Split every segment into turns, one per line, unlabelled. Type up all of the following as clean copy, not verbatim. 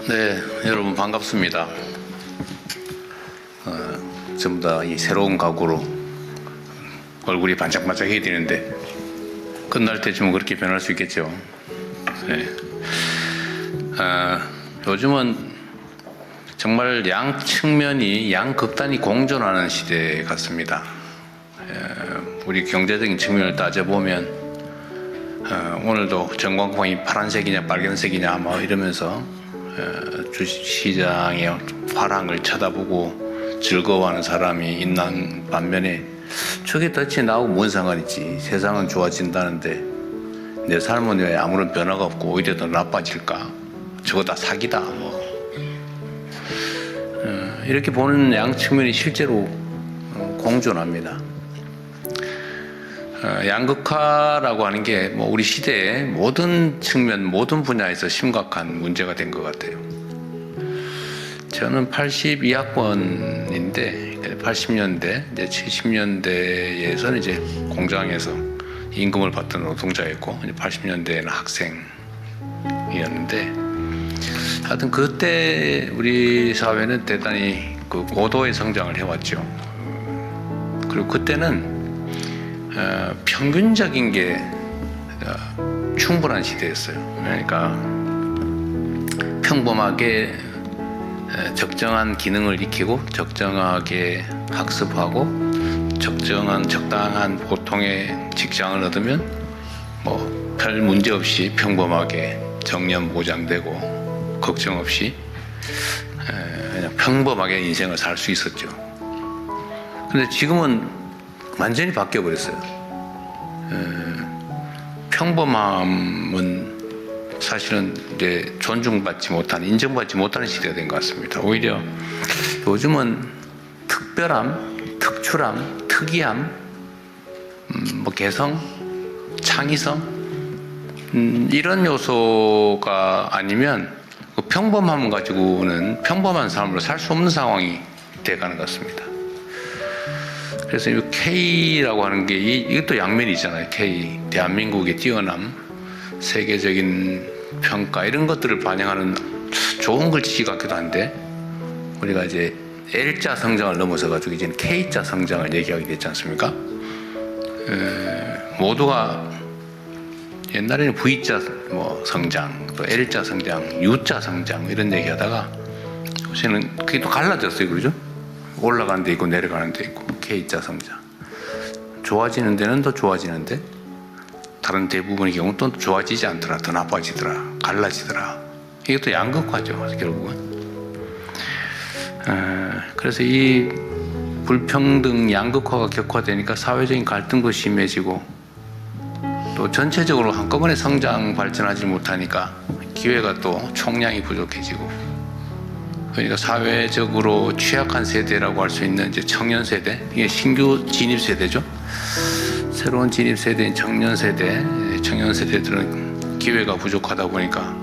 네, 여러분 반갑습니다. 전부 다 이 새로운 각오로 얼굴이 반짝반짝해야 되는데 끝날 때쯤은 그렇게 변할 수 있겠죠. 네. 요즘은 정말 양 측면이 양극단이 공존하는 시대 같습니다. 우리 경제적인 측면을 따져보면 오늘도 전광판이 파란색이냐 빨간색이냐 뭐 이러면서 주식시장의 화랑을 쳐다보고 즐거워하는 사람이 있는 반면에 저게 도대체 나하고 뭔 상관이지, 세상은 좋아진다는데 내 삶은 왜 아무런 변화가 없고 오히려 더 나빠질까, 저거 다 사기다 뭐 이렇게 보는 양 측면이 실제로 공존합니다. 양극화라고 하는 게 뭐 우리 시대의 모든 측면, 모든 분야에서 심각한 문제가 된 것 같아요. 저는 82학번인데 80년대, 이제 70년대에서는 이제 공장에서 임금을 받던 노동자였고, 이제 80년대에는 학생이었는데, 하여튼 그때 우리 사회는 대단히 그 고도의 성장을 해왔죠. 그리고 그때는 평균적인 게 충분한 시대였어요. 그러니까 평범하게 적정한 기능을 익히고 적정하게 학습하고 적당한 보통의 직장을 얻으면 뭐 별 문제 없이 평범하게 정년 보장되고 걱정 없이 그냥 평범하게 인생을 살 수 있었죠. 근데 지금은 완전히 바뀌어 버렸어요. 평범함은 사실은 이제 존중받지 못하는, 인정받지 못하는 시대가 된 것 같습니다. 오히려 요즘은 특별함, 특출함, 특이함, 뭐 개성, 창의성 이런 요소가 아니면 그 평범함 가지고는 평범한 삶으로 살 수 없는 상황이 돼가는 것 같습니다. 그래서 이 K라고 하는 게 이것도 양면이 있잖아요. K, 대한민국의 뛰어남, 세계적인 평가 이런 것들을 반영하는 좋은 글씨 같기도 한데, 우리가 이제 L자 성장을 넘어서 가지고 이제 K자 성장을 얘기하게 됐지 않습니까? 모두가 옛날에는 V자 뭐 성장, 또 L자 성장, U자 성장 이런 얘기하다가 요새는 그게 또 갈라졌어요, 그러죠? 올라가는 데 있고 내려가는 데 있고. K자 성장, 좋아지는 데는 더 좋아지는데 다른 대부분의 경우는 또 좋아지지 않더라, 더 나빠지더라, 갈라지더라. 이게 또 양극화죠, 결국은. 그래서 이 불평등 양극화가 격화되니까 사회적인 갈등도 심해지고, 또 전체적으로 한꺼번에 성장 발전하지 못하니까 기회가 또 총량이 부족해지고, 그러니까 사회적으로 취약한 세대라고 할 수 있는 이제 청년 세대, 이게 신규 진입 세대죠. 새로운 진입 세대인 청년 세대들은 기회가 부족하다 보니까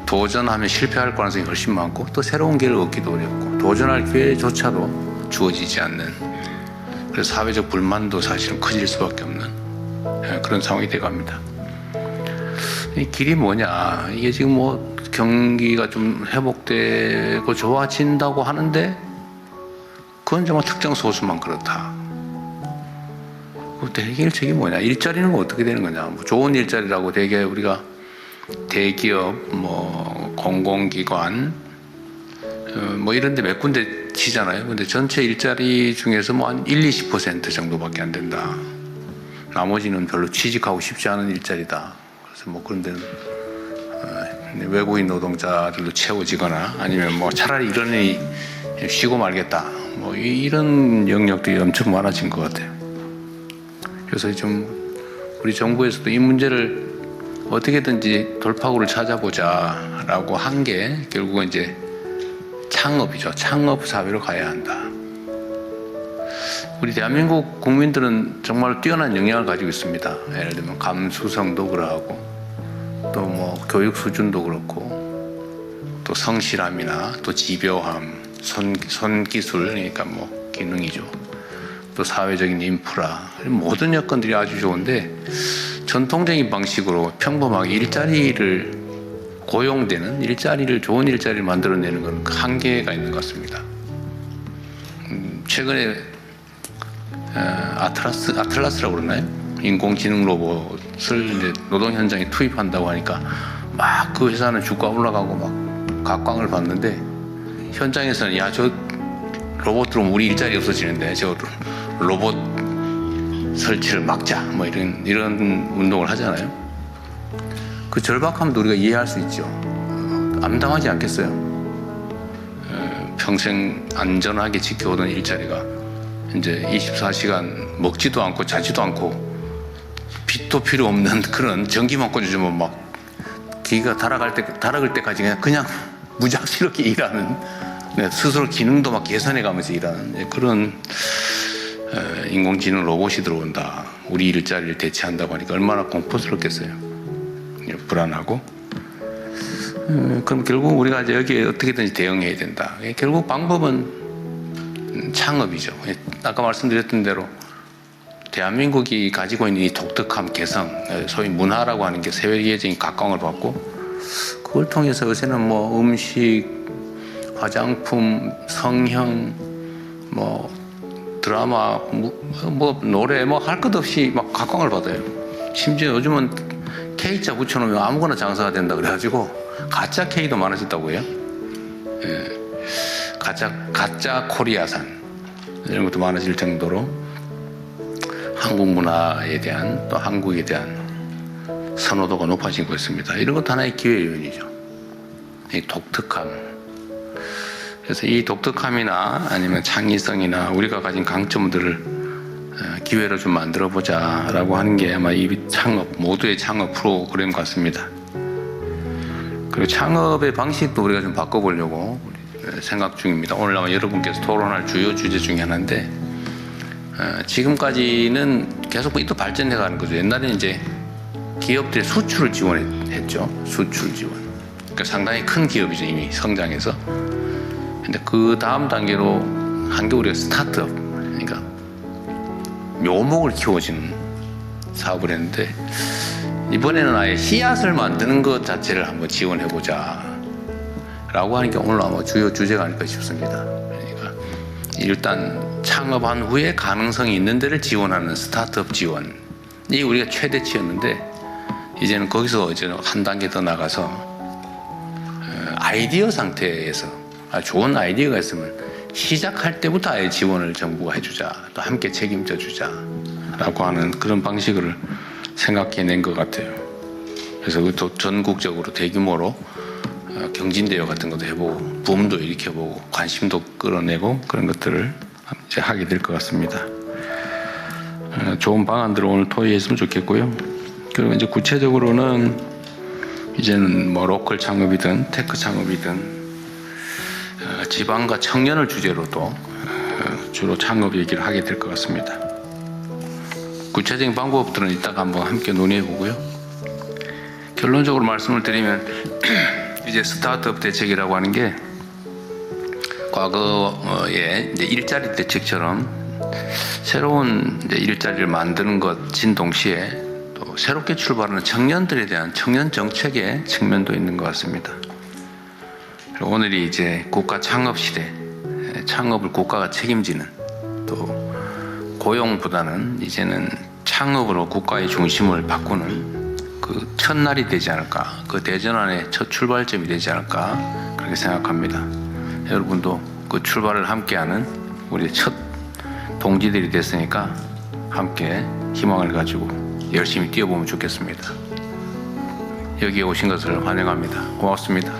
도전하면 실패할 가능성이 훨씬 많고, 또 새로운 기회를 얻기도 어렵고, 도전할 기회조차도 주어지지 않는, 그래서 사회적 불만도 사실은 커질 수밖에 없는 그런 상황이 돼갑니다. 이 길이 뭐냐? 이게 지금 뭐 경기가 좀 회복되고 좋아진다고 하는데 그건 정말 특정 소수만 그렇다. 그때 해결책이 뭐냐? 일자리는 어떻게 되는 거냐? 뭐 좋은 일자리라고 되게 우리가 대기업, 뭐 공공기관, 뭐 이런 데 몇 군데 치잖아요. 근데 전체 일자리 중에서 뭐 한 1-20% 정도밖에 안 된다. 나머지는 별로 취직하고 싶지 않은 일자리다. 그래서 뭐 그런 데는 외국인 노동자들로 채워지거나, 아니면 뭐 차라리 이런 일이 쉬고 말겠다, 뭐 이런 영역들이 엄청 많아진 것 같아요. 그래서 좀 우리 정부에서도 이 문제를 어떻게든지 돌파구를 찾아보자 라고 한 게 결국은 이제 창업이죠. 창업 사회로 가야 한다. 우리 대한민국 국민들은 정말 뛰어난 역량을 가지고 있습니다. 예를 들면 감수성도 그러하고, 또 뭐 교육 수준도 그렇고, 또 성실함이나 또 집요함, 손기술, 그러니까 뭐 기능이죠. 또 사회적인 인프라, 모든 여건들이 아주 좋은데 전통적인 방식으로 평범하게 일자리를 고용되는 일자리를, 좋은 일자리를 만들어내는 건 한계가 있는 것 같습니다. 최근에 아틀라스라고 그러나요? 인공지능 로봇을 이제 노동 현장에 투입한다고 하니까 막 그 회사는 주가 올라가고 막 각광을 받는데, 현장에서는 야, 저 로봇 들어오면 우리 일자리 없어지는데 저 로봇 설치를 막자, 뭐 이런 운동을 하잖아요. 그 절박함도 우리가 이해할 수 있죠. 암담하지 않겠어요? 평생 안전하게 지켜오던 일자리가 이제 24시간 먹지도 않고 자지도 않고 빛도 필요 없는 그런 전기만 꽂아주면 막 기가 달아갈 때까지 그냥 무작스럽게 일하는, 스스로 기능도 막 개선해 가면서 일하는 그런 인공지능 로봇이 들어온다, 우리 일자리를 대체한다고 하니까 얼마나 공포스럽겠어요. 불안하고. 그럼 결국 우리가 이제 여기에 어떻게든지 대응해야 된다. 결국 방법은 창업이죠. 아까 말씀드렸던 대로 대한민국이 가지고 있는 이 독특함, 개성, 소위 문화라고 하는 게 세계적인 각광을 받고, 그걸 통해서 요새는 뭐 음식, 화장품, 성형, 뭐 드라마, 뭐 노래, 뭐 할 것 없이 막 각광을 받아요. 심지어 요즘은 K자 붙여놓으면 아무거나 장사가 된다 그래가지고 가짜 K도 많아졌다고 해요. 가짜 코리아산 이런 것도 많아질 정도로 한국 문화에 대한, 또 한국에 대한 선호도가 높아지고 있습니다. 이런 것도 하나의 기회 요인이죠. 이 독특함. 그래서 이 독특함이나 아니면 창의성이나 우리가 가진 강점들을 기회로 좀 만들어 보자라고 하는 게 아마 이 모두의 창업 프로그램 같습니다. 그리고 창업의 방식도 우리가 좀 바꿔보려고 생각 중입니다. 오늘 아마 여러분께서 토론할 주요 주제 중에 하나인데, 지금까지는 계속 또 발전해 가는 거죠. 옛날에는 이제 기업들이 수출을 지원했죠. 수출 지원. 그러니까 상당히 큰 기업이죠, 이미 성장해서. 근데 그 다음 단계로 한 게 우리가 스타트업, 그러니까 묘목을 키워주는 사업을 했는데, 이번에는 아예 씨앗을 만드는 것 자체를 한번 지원해보자 라고 하는 게 오늘 아마 주요 주제가 아닐까 싶습니다. 그러니까 일단 창업한 후에 가능성이 있는 데를 지원하는 스타트업 지원이 우리가 최대치였는데, 이제는 거기서 이제 한 단계 더 나가서 아이디어 상태에서 좋은 아이디어가 있으면 시작할 때부터 아예 지원을 정부가 해주자, 또 함께 책임져 주자 라고 하는 그런 방식을 생각해낸 것 같아요. 그래서 또 전국적으로 대규모로 경진대회 같은 것도 해보고 붐도 일으켜보고 관심도 끌어내고 그런 것들을 이제 하게 될 것 같습니다. 좋은 방안들을 오늘 토의했으면 좋겠고요. 그리고 이제 구체적으로는 이제는 뭐 로컬 창업이든 테크 창업이든 지방과 청년을 주제로도 주로 창업 얘기를 하게 될 것 같습니다. 구체적인 방법들은 이따가 한번 함께 논의해 보고요. 결론적으로 말씀을 드리면 이제 스타트업 대책이라고 하는 게 과거의 이제 일자리 대책처럼 새로운 이제 일자리를 만드는 것인 동시에 또 새롭게 출발하는 청년들에 대한 청년 정책의 측면도 있는 것 같습니다. 그리고 오늘이 이제 국가 창업 시대, 창업을 국가가 책임지는, 또 고용보다는 이제는 창업으로 국가의 중심을 바꾸는 그 첫날이 되지 않을까, 그 대전환의 첫 출발점이 되지 않을까 그렇게 생각합니다. 여러분도 그 출발을 함께하는 우리 첫 동지들이 됐으니까 함께 희망을 가지고 열심히 뛰어보면 좋겠습니다. 여기에 오신 것을 환영합니다. 고맙습니다.